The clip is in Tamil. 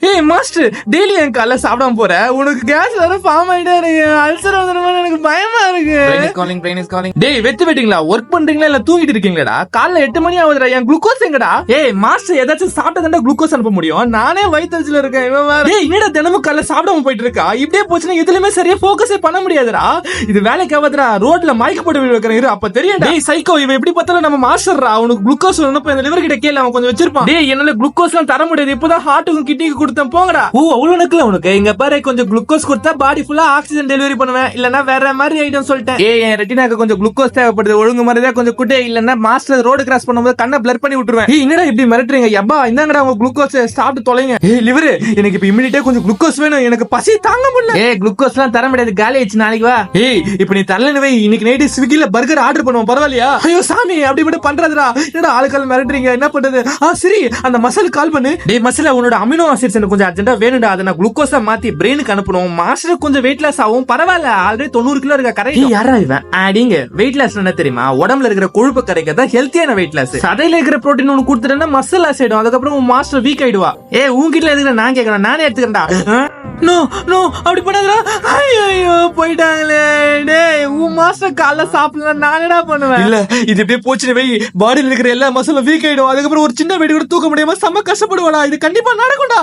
ஏய் மாஸ்டர், டெய்லி என் காலைல சாப்பிடாம போற, உனக்கு கேஸ் வேற ஃபார்ம் ஆயிட்டே இருக்கு, அல்சர் வந்துருமா, எனக்கு பயமா இருக்கு. டேய் வெத்து வெட்டிங்களா, ஒர்க் பண்றீங்களா இல்ல தூங்கிட்டு இருக்கீங்களா? காலைல 8 மணி ஆகுதுடா, என் குளுக்கோஸ் எங்கடா? ஏய் மாஸ்டர், ஏதாச்சும் சாப்பிட்டா குளுக்கோஸ் அனுப்ப முடியும், நானே வயிற்றுல இருக்கேன். டேய் என்னடா தினமும் காலைல சாப்பிடாம போயிட்டு இருக்கா? இப்படியே போச்சுன்னா எதுலயுமே சரியா போக்கஸே பண்ண முடியாதுடா. இது வேலைக்கு ஆகாதுடா, ரோட்ல மயக்க போட்டு வைக்கிறேன் அப்ப தெரியும். டேய் சைக்கோ, இவன் எப்படி பார்த்தாலும் நம்ம மாஸ்டர்ரா. அவனுக்கு குளுக்கோஸ் வேணும், இந்த லிவர் கிட்ட கேளு, அவன் கொஞ்சம் வச்சிருப்பான். டேய் என்னால குளுக்கோஸ் எல்லாம் தர முடியாது, இப்பதான் ஹார்ட்டுக்கும் கிட்னிக்கு கொடுத்தேன், போங்கடா. ஓ அவ்வளவு நக்கல உனக்கு? இங்க பாரு, கொஞ்சம் குளுக்கோஸ் கொடுத்தா பாடி ஃபுல்லா ஆக்சிஜன் டெலிவரி பண்ணுவேன், இல்லன்னா வேற மாதிரி ஐட்டம் சொல்லிட்டேன். ஏய் என் ரெட்டினாக்கு கொஞ்சம் குளுக்கோஸ் தேவைப்படுது, ஒழுங்கு மாதிரியா கொஞ்சம் குட்டே, இல்லன்னா மாஸ்டர் ரோடு கிராஸ் பண்ணும்போது கண்ணை பிளர் பண்ணி விட்டுருவேன். ஏய் என்னடா இப்படி மிரட்டுறீங்க? யப்பா இந்தாங்கடா உங்க குளுக்கோஸ், சாப்பிட்டு தொலைங்க. ஏய் லிவர், எனக்கு இப்ப இமிடியேட்டா கொஞ்சம் குளுக்கோஸ் வேணும், எனக்கு பசி தாங்க முடியல. ஏய் குளுக்கோஸ் எல்லாம் தர முடியாது, காலி ஆயிடுச்சு, நாளைக்கு வா. ஏய் இப்ப நீ தரலன்னு வை, இன்னைக்கு நைட்டு ஸ்விக்கில பர்கர் ஆர்டர் பண்ணுவோம், பரவாயில்லையா? ஐயோ சாமி, அப்படி மட்டும் பண்றதுடா. என்னடா ஆளுக்கால் மிரட்டுறீங்க, என்ன பண்றது? சரி அந்த மசாலு கால் பண்ணு. டேய் மசாலா, உன்னோட அமினோ ஆசிட்ஸ் எனக்கு கொஞ்சம் அர்ஜென்ட்டா வேணும்டா, அதை நான் குளுக்கோஸா மாத்தி பிரெயினுக்கு அனுப்பணும். மாஸ்டர் கொஞ்சம் வெயிட் லாஸ் ஆகும், பரவாயில்ல, ஆல்ரெடி 90 கிலோ இருக்க. கரெக்ட். யாரா இவன்? ஆடிங்க வெயிட் லாஸ் என்ன தெரியுமா? உடம்புல இருக்கிற கொழுப்பு கரைக்கிறதா ஹெல்த்தியான வெயிட் லாஸ். சதையில இருக்கிற புரோட்டீன் உனக்கு கொடுத்துட்டா மசில் லாஸ் ஆயிடும், அதுக்கப்புறம் உன் மாஸ்டர் வீக் ஆயிடுவா. ஏய் உன்கிட்ட எதுக்கு நான் கேக்குறேன், நானே எடுத்துக்கிறேன்டா. நோ நோ அப்படி பண்ணாதடா. ஐயோ போயிட்டாங்களே. டேய் உன் மாஸ்டர் காலைல சாப்பிடலாம், நான் என்னடா பண்ணுவேன்? இல்ல இது இப்படியே போச்சுன்னு வை, பாடியில் இருக்கிற எல்லா மசிலும் வீக் ஆயிடும், அதுக்கப்புறம் ஒரு சின்ன வெயிட் கூட தூக்க முடியாம செம்ம கஷ்டப்படுவாடா. இது கண்டிப்பா நடக்கும்டா.